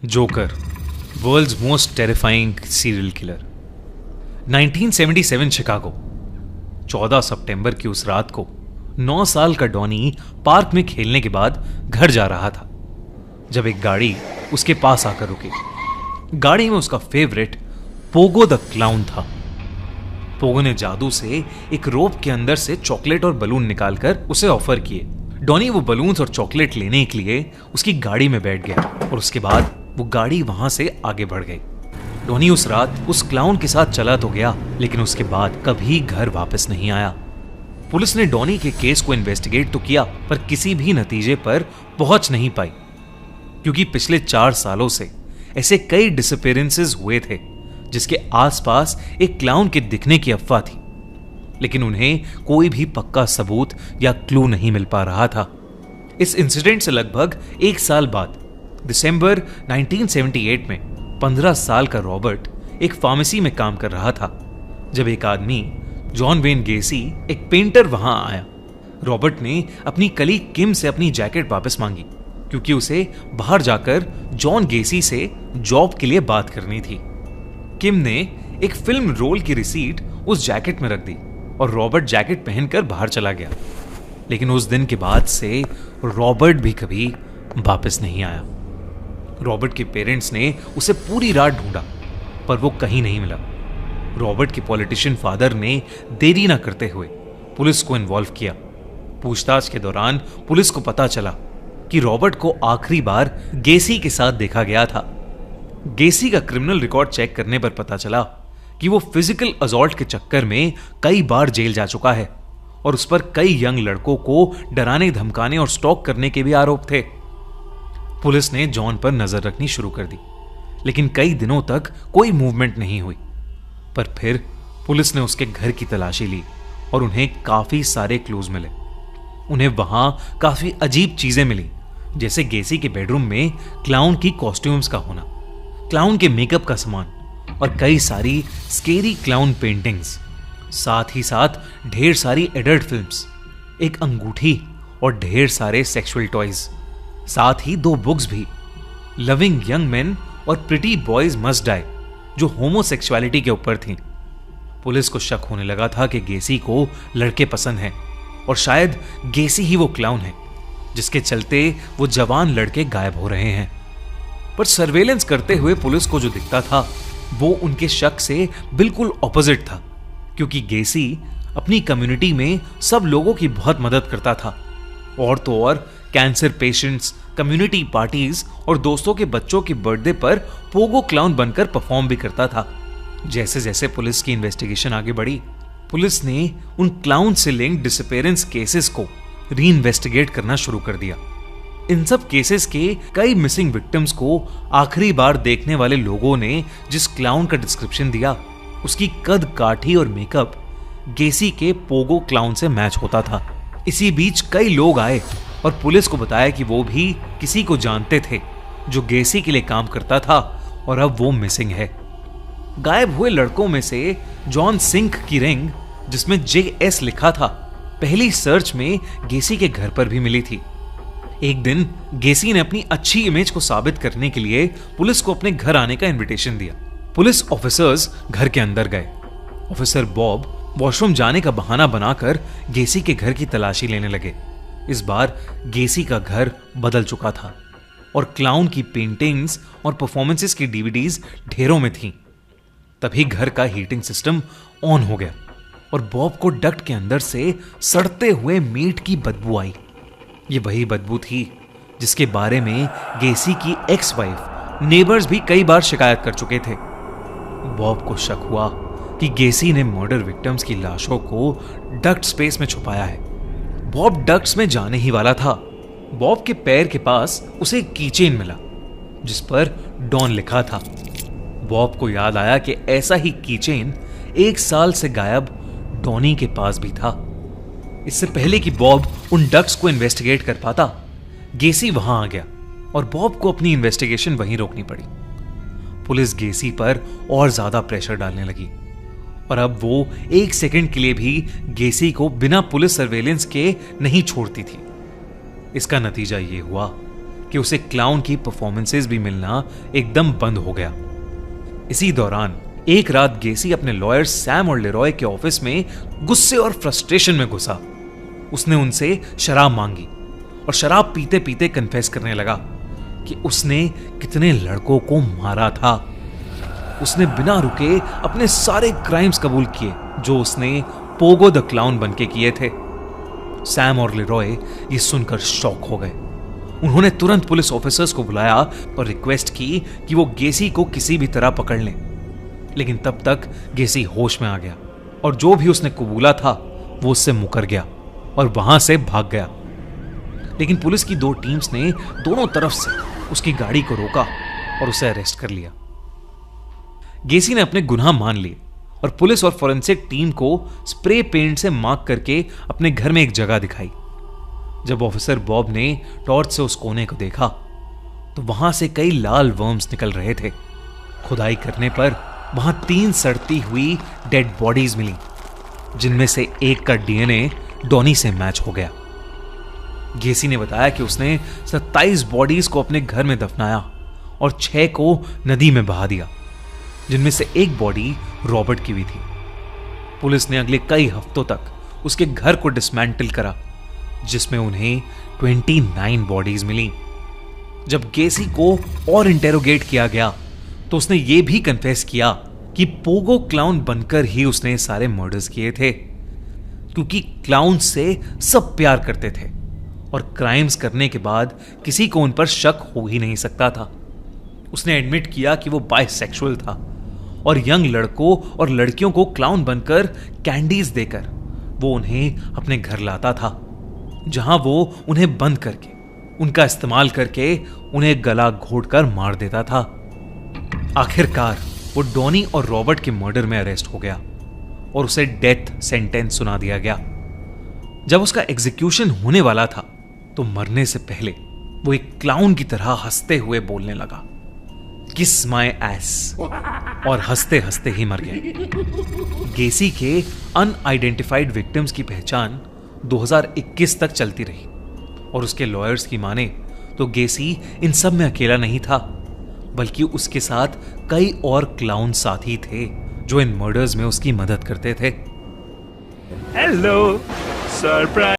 Joker, world's most terrifying serial killer. 1977 Chicago. 14 सितंबर की उस रात को 9 साल का डॉनी पार्क में खेलने के बाद घर जा रहा था जब एक गाड़ी उसके पास आकर रुकी। गाड़ी में उसका फेवरेट पोगो द क्लाउन था। पोगो ने जादू से एक रोप के अंदर से चॉकलेट और बलून निकालकर उसे ऑफर किए। डॉनी वो बलून्स और चॉकलेट लेने के लिए उसकी गाड़ी में बैठ गया और उसके बाद वो गाड़ी वहां से आगे बढ़ गई। डॉनी उस रात उस क्लाउन के साथ चला तो गया, लेकिन उसके बाद कभी घर वापस नहीं आया। पुलिस ने डॉनी के केस को इन्वेस्टिगेट तो किया, पर किसी भी नतीजे पर पहुंच नहीं पाई, क्योंकि पिछले 4 सालों से ऐसे कई डिसअपीयरेंसेस हुए थे जिसके आसपास एक क्लाउन के दिखने की अफवाह थी, लेकिन उन्हें कोई भी पक्का सबूत या क्लू नहीं मिल पा रहा था। इस इंसिडेंट से लगभग 1 साल बाद दिसंबर 1978 में 15 साल का रॉबर्ट एक फार्मेसी में काम कर रहा था जब एक आदमी जॉन वेन गेसी, एक पेंटर, वहां आया। रॉबर्ट ने अपनी कलीग किम से अपनी जैकेट वापस मांगी, क्योंकि उसे बाहर जाकर जॉन गेसी से जॉब के लिए बात करनी थी। किम ने एक फिल्म रोल की रिसीट उस जैकेट में रख दी और रॉबर्ट जैकेट पहनकर बाहर चला गया। लेकिन उस दिन के बाद से रॉबर्ट भी कभी वापस नहीं आया। रॉबर्ट के पेरेंट्स ने उसे पूरी रात ढूंढा, पर वो कहीं नहीं मिला। रॉबर्ट के पॉलिटिशियन फादर ने देरी ना करते हुए पुलिस को इन्वॉल्व किया। पूछताछ के दौरान पुलिस को पता चला कि रॉबर्ट को आखिरी बार गेसी के साथ देखा गया था। गेसी का क्रिमिनल रिकॉर्ड चेक करने पर पता चला कि वो फिजिकल असॉल्ट के चक्कर में कई बार जेल जा चुका है और उस पर कई यंग लड़कों को डराने, धमकाने और स्टॉक करने के भी आरोप थे। पुलिस ने जॉन पर नजर रखनी शुरू कर दी, लेकिन कई दिनों तक कोई मूवमेंट नहीं हुई। पर फिर पुलिस ने उसके घर की तलाशी ली और उन्हें काफी सारे क्लूज मिले। उन्हें वहां काफी अजीब चीजें मिली, जैसे गेसी के बेडरूम में क्लाउन की कॉस्ट्यूम्स का होना, क्लाउन के मेकअप का सामान और कई सारी स्केरी क्लाउन पेंटिंग्स। साथ ही साथ ढेर सारी एडल्ट फिल्म्स, एक अंगूठी और ढेर सारे सेक्सुअल टॉयज। साथ ही 2 बुक्स भी, लविंग यंग मेन और प्रिटी बॉयज मस्ट डाई, जो होमोसेक्सुअलिटी के ऊपर थी। पुलिस को शक होने लगा था कि गेसी को लड़के पसंद हैं और शायद गेसी ही वो क्लाउन है जिसके चलते वो जवान लड़के गायब हो रहे हैं। पर सर्वेलेंस करते हुए पुलिस को जो दिखता था वो उनके शक से बिल्कुल ऑपोजिट था, क्योंकि गेसी अपनी कम्युनिटी में सब लोगों की बहुत मदद करता था। और तो और कैंसर पेशेंट्स, कम्युनिटी पार्टीज और दोस्तों के बच्चों के बर्थडे पर पोगो क्लाउन बनकर परफॉर्म भी करता था। जैसे जैसे पुलिस की इन्वेस्टिगेशन आगे बढ़ी, पुलिस ने उन क्लाउन से लिंक्ड डिसअपीयरेंस केसेस को री इन्वेस्टिगेट करना शुरू कर दिया। इन सब केसेस के कई मिसिंग विक्टिम्स को आखिरी बार देखने वाले लोगों ने जिस क्लाउन का डिस्क्रिप्शन दिया, उसकी कद काठी और मेकअप गेसी के पोगो क्लाउन से मैच होता था। इसी बीच कई लोग आए और पुलिस को बताया कि वो भी किसी को जानते थे जो गेसी के लिए काम करता था और अब वो मिसिंग है। गायब हुए लड़कों में से जॉन सिंक की रिंग, जिसमें JS लिखा था, पहली सर्च में गेसी के घर पर भी मिली थी। एक दिन गेसी ने अपनी अच्छी इमेज को साबित करने के लिए पुलिस को अपने घर आने का इनविटेशन दिया। पुलिस ऑफिसर्स घर के अंदर गए। ऑफिसर बॉब वॉशरूम जाने का बहाना बनाकर गेसी के घर की तलाशी लेने लगे। इस बार गेसी का घर बदल चुका था और क्लाउन की पेंटिंग्स और परफॉर्मेंसेस की DVDs ढेरों में थीं। तभी घर का हीटिंग सिस्टम ऑन हो गया और बॉब को डक्ट के अंदर से सड़ते हुए मीट की बदबू आई। ये वही बदबू थी जिसके बारे में गेसी की एक्स वाइफ, नेबर्स भी कई बार शिकायत कर चुके थे। बॉब को शक हुआ कि गेसी ने मर्डर विक्टिम्स की लाशों को डक्ट स्पेस में छुपाया है। बॉब डक्ट्स में जाने ही वाला था। बॉब के पैर के पास उसे एक कीचेन मिला जिस पर डॉन लिखा था। बॉब को याद आया कि ऐसा ही कीचेन 1 साल से गायब डॉनी के पास भी था। इससे पहले कि बॉब उन डक्ट्स को इन्वेस्टिगेट कर पाता, गेसी वहां आ गया और बॉब को अपनी इन्वेस्टिगेशन वहीं रोकनी पड़ी। पुलिस गेसी पर और ज्यादा प्रेशर डालने लगी और अब वो 1 सेकंड के लिए भी गेसी को बिना पुलिस सर्वेलेंस के नहीं छोड़ती थी। इसका नतीजा ये हुआ कि उसे क्लाउन की परफॉर्मेंसेस भी मिलना एकदम बंद हो गया। इसी दौरान एक रात गेसी अपने लॉयर सैम और लेरॉय के ऑफिस में गुस्से और फ्रस्ट्रेशन में घुसा। उसने उनसे शराब मांगी और शराब पीते पीते कन्फेस करने लगा कि उसने कितने लड़कों को मारा था। उसने बिना रुके अपने सारे क्राइम्स कबूल किए जो उसने पोगो द क्लाउन बनके किए थे। सैम और लेरॉय ये सुनकर शॉक हो गए। उन्होंने तुरंत पुलिस ऑफिसर्स को बुलाया और रिक्वेस्ट की कि वो गेसी को किसी भी तरह पकड़ लें। लेकिन तब तक गेसी होश में आ गया और जो भी उसने कबूला था वो उससे मुकर गया और वहां से भाग गया। लेकिन पुलिस की 2 टीम्स ने दोनों तरफ से उसकी गाड़ी को रोका और उसे अरेस्ट कर लिया। गेसी ने अपने गुनाह मान लिए और पुलिस और फॉरेंसिक टीम को स्प्रे पेंट से मार्क करके अपने घर में एक जगह दिखाई। जब ऑफिसर बॉब ने टॉर्च से उस कोने को देखा तो वहां से कई लाल वर्म्स निकल रहे थे। खुदाई करने पर वहां 3 सड़ती हुई डेड बॉडीज मिली, जिनमें से एक का डीएनए डॉनी से मैच हो गया। गेसी ने बताया कि उसने 27 बॉडीज को अपने घर में दफनाया और 6 को नदी में बहा दिया, जिनमें से एक बॉडी रॉबर्ट की भी थी। पुलिस ने अगले कई हफ्तों तक उसके घर को डिसमेंटल करा, जिसमें उन्हें 29 बॉडीज मिली। जब गेसी को और इंटेरोगेट किया गया तो उसने यह भी कन्फेस किया कि पोगो क्लाउन बनकर ही उसने सारे मर्डर्स किए थे, क्योंकि क्लाउन से सब प्यार करते थे और क्राइम्स करने के बाद किसी को उन पर शक हो ही नहीं सकता था। उसने एडमिट किया कि वो बाइसेक्सुअल था और यंग लड़कों और लड़कियों को क्लाउन बनकर कैंडीज देकर वो उन्हें अपने घर लाता था, जहां वो उन्हें बंद करके उनका इस्तेमाल करके उन्हें गला घोंटकर मार देता था। आखिरकार वो डॉनी और रॉबर्ट के मर्डर में अरेस्ट हो गया और उसे डेथ सेंटेंस सुना दिया गया। जब उसका एग्जीक्यूशन होने वाला था तो मरने से पहले वो एक क्लाउन की तरह हंसते हुए बोलने लगा, किस माय एस, और हंसते हंसते ही मर गया। गेसी के अनआइडेंटिफाइड विक्टिम्स की पहचान 2021 तक चलती रही और उसके लॉयर्स की माने तो गेसी इन सब में अकेला नहीं था, बल्कि उसके साथ कई और क्लाउन साथी थे जो इन मर्डर्स में उसकी मदद करते थे। Hello surprise.